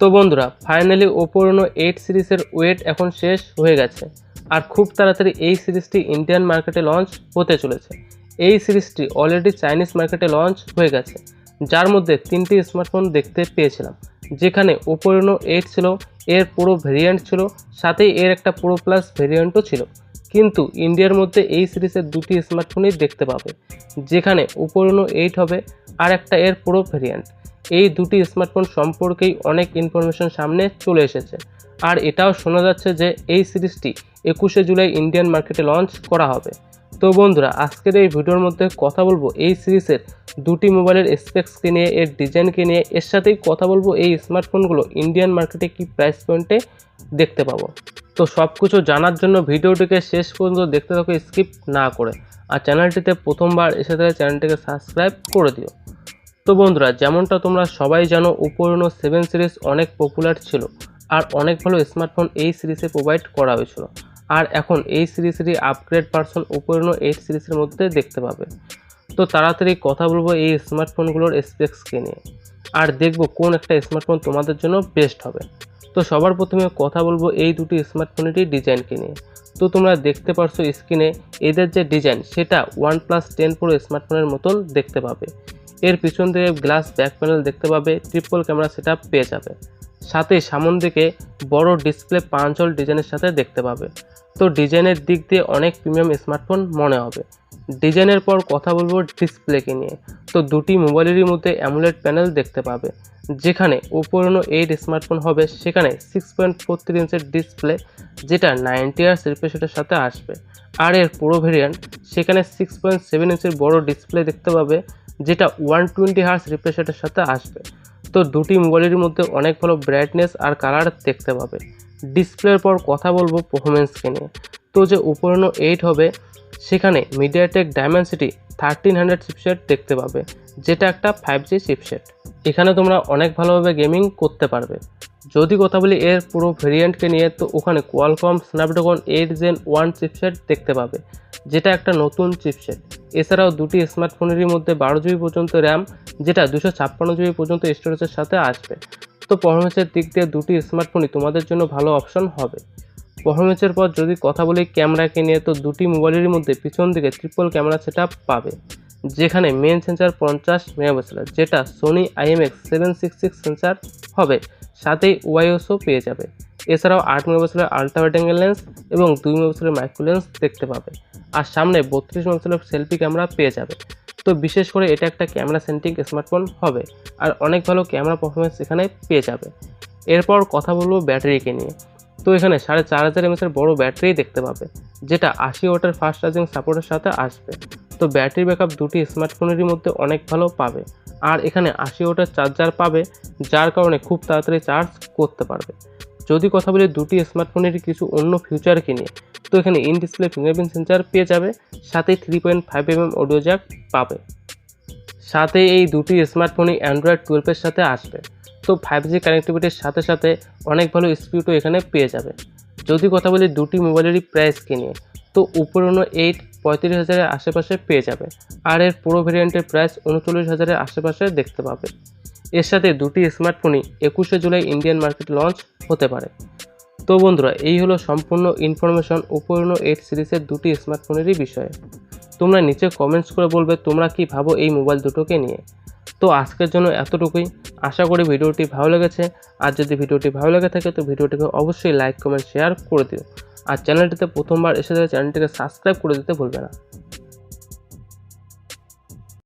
তো বন্ধুরা finally Oppo Reno8 সিরিজের ওয়েট এখন শেষ হয়ে গেছে আর খুব তাড়াতাড়ি এই সিরিজটি ইন্ডিয়ান মার্কেটে লঞ্চ হতে চলেছে। এই সিরিজটি অলরেডি চাইনিজ মার্কেটে লঞ্চ হয়ে গেছে, যার মধ্যে 3টি স্মার্টফোন দেখতে পেয়েছিলাম, যেখানে Oppo Reno8 ছিল, এর পুরো ভেরিয়েন্ট ছিল, সাথেই এর একটা প্রো প্লাস ভেরিয়েন্টও ছিল। কিন্তু ইন্ডিয়ার মধ্যে এই সিরিজের 2টি স্মার্টফোনই দেখতে পাবে, যেখানে Oppo Reno8 হবে আর একটা এর প্রো ভেরিয়েন্ট। এই 2টি স্মার্টফোন সম্পর্কেই অনেক ইনফরমেশন সামনে চলে এসেছে, আর এটাও শোনা যাচ্ছে যে এই সিরিজটি 21শে জুলাই ইন্ডিয়ান মার্কেটে লঞ্চ করা হবে। তো বন্ধুরা, আজকের এই ভিডিওর মধ্যে কথা বলবো এই সিরিজের 2টি মোবাইলের স্পেক্সকে নিয়ে, এর ডিজাইনকে নিয়ে, এর সাথেই কথা বলবো এই স্মার্টফোনগুলো ইন্ডিয়ান মার্কেটে কি প্রাইস পয়েন্টে দেখতে পাবো। তো সব কিছু জানার জন্য ভিডিওটিকে শেষ পর্যন্ত দেখতে থাকো স্কিপ না করে, আর চ্যানেলটিতে প্রথমবার এসে থাকলে চ্যানেলটিকে সাবস্ক্রাইব করে দিও। তো বন্ধুরা, যেমনটা তোমরা সবাই জানো, Oppo Reno7 সিরিজ অনেক পপুলার ছিল আর অনেক ভালো স্মার্টফোন এই সিরিজে প্রোভাইড করা হয়েছিল। আর এখন এই সিরিজেরই আপগ্রেড ভার্সন Oppo Reno8 সিরিজের মধ্যে দেখতে পাবে। তো তাড়াতাড়ি কথা বলবো এই স্মার্টফোনগুলোর স্পেক্সকে নিয়ে, আর দেখব কোন একটা স্মার্টফোন তোমাদের জন্য বেস্ট হবে। তো সবার প্রথমে কথা বলবো এই 2টি স্মার্টফোনেরই ডিজাইনকে নিয়ে। তো তোমরা দেখতে পারছো স্ক্রিনে এদের যে ডিজাইন, সেটা OnePlus 10 Pro স্মার্টফোনের মতন দেখতে পাবে। এর পিছন দিকে গ্লাস ব্যাক প্যানেল দেখতে পাবে, ট্রিপল ক্যামেরা সেটআপ পেয়ে যাবে, সাথে সামন দিকে বড় ডিসপ্লে পাঞ্চল ডিজাইনের সাথে দেখতে পাবে। তো ডিজাইনের দিক দিয়ে অনেক প্রিমিয়াম স্মার্টফোন মনে হবে। ডিজাইনের পর কথা বলবো ডিসপ্লেকে নিয়ে। তো 2টি মোবাইলেরই মধ্যে অ্যামোলেড প্যানেল দেখতে পাবে, যেখানে Oppo Reno8 স্মার্টফোন হবে সেখানে 6.43 ইঞ্চের ডিসপ্লে, যেটা 90Hz রিফ্রেশ রেটের সাথে আসবে। আর এর পুরো ভেরিয়েন্ট সেখানে 6.7 ইঞ্চের বড় ডিসপ্লে দেখতে পাবে, যেটা 120Hz রিফ্রেশ রেটের সাথে আসবে। তো 2টি মোবাইলের মধ্যে অনেক ভালো ব্রাইটনেস আর কালার দেখতে পাবে। ডিসপ্লের পর কথা বলবো পারফরমেন্সকে নিয়ে। তো যে Oppo Reno8 হবে সেখানে মিডিয়াটেক ডায়মেনসিটি 1300 চিপসেট দেখতে পাবে, যেটা একটা 5G চিপসেট। এখানে তোমরা অনেক ভালোভাবে গেমিং করতে পারবে। যদি কথা বলি এর পুরো ভেরিয়েন্টকে নিয়ে, তো ওখানে কোয়ালকম স্ন্যাপড্রাগন 8 Gen 1 চিপসেট দেখতে পাবে, যেটা একটা নতুন চিপসেট। এছাড়াও 2টি স্মার্টফোনেরই মধ্যে 12GB পর্যন্ত র্যাম, যেটা 256GB পর্যন্ত স্টোরেজের সাথে আসবে। তো পারফরমেন্সের দিক দিয়ে 2টি স্মার্টফোনই তোমাদের জন্য ভালো অপশন হবে। পারফরমেন্সের পর যদি কথা বলি ক্যামেরাকে নিয়ে, তো 2টি মোবাইলের মধ্যে পিছন দিকে ট্রিপল ক্যামেরা সেটআপ পাবে, যেখানে মেন সেন্সার 50 মেগাপিক্সেল, যেটা সোনি IMX766 সেন্সার হবে, সাথেই ওআইএসও পেয়ে যাবে। এছাড়াও 8 মেগাপিক্সেলের আলট্রা ওয়াইড অ্যাঙ্গেল লেন্স এবং 2 মেগাপিক্সেলের মাইক্রো লেন্স দেখতে পাবে, আর সামনে 32 মেগাপিক্সেলের সেলফি ক্যামেরা পেয়ে যাবে। তো বিশেষ করে এটা একটা ক্যামেরা সেন্ট্রিক স্মার্টফোন হবে, আর অনেক ভালো ক্যামেরা পারফরমেন্স এখানে পেয়ে যাবে। এরপর কথা বলবো ব্যাটারিকে নিয়ে। তো এখানে 4500 mAh বড় ব্যাটারি দেখতে পাবে, যেটা 80 ওয়াটের ফাস্ট চার্জিং সাপোর্টের সাথে আসবে। তো ব্যাটারি ব্যাকআপ 2টি স্মার্টফোনেরই মধ্যে অনেক ভালো পাবে, আর এখানে 80 ওয়াটের চার্জার পাবে, যার কারণে খুব তাড়াতাড়ি চার্জ করতে পারবে। যদি কথা বলি 2টি স্মার্টফোনেরই কিছু অন্য ফিউচারকে নিয়ে, তো এখানে ইন ডিসপ্লে ফিঙ্গারপ্রিন্ট সেন্সার পেয়ে যাবে, সাথে 3.5mm অডিও জ্যাক পাবে। সাথে এই 2টি স্মার্টফোনই Android 12 এর সাথে আসবে। তো 5G কানেক্টিভিটির সাথে সাথে অনেক ভালো স্পিডও এখানে পেয়ে যাবে। যদি কথা বলি 2টি মোবাইলেরই প্রাইসকে নিয়ে, তো Oppo Reno8 35,000 এর আশেপাশে পেয়ে যাবে, আর এর পুরো ভেরিয়েন্টের প্রাইস 39,000 এর আশেপাশে দেখতে পাবে। এর সাথে 2টি স্মার্টফোনই 21শে জুলাই ইন্ডিয়ান মার্কেট লঞ্চ হতে পারে। তো বন্ধুরা, এই হলো সম্পূর্ণ ইনফরমেশন Oppo Reno8 সিরিজের 2টি স্মার্টফোনেরই বিষয়ে। তোমরা নিচে কমেন্টস করে বলবে তোমরা কি ভাবো এই মোবাইল দুটোকে নিয়ে। তো আজকের জন্য এতটুকুই। আশা করি ভিডিওটি ভালো লেগেছে, আর যদি ভিডিওটি ভালো লেগে থাকে তো ভিডিওটিকে অবশ্যই লাইক, কমেন্ট, শেয়ার করে দিও। আর চ্যানেলটিতে প্রথমবার এসে চ্যানেলটিকে সাবস্ক্রাইব করে দিতে ভুলবে না।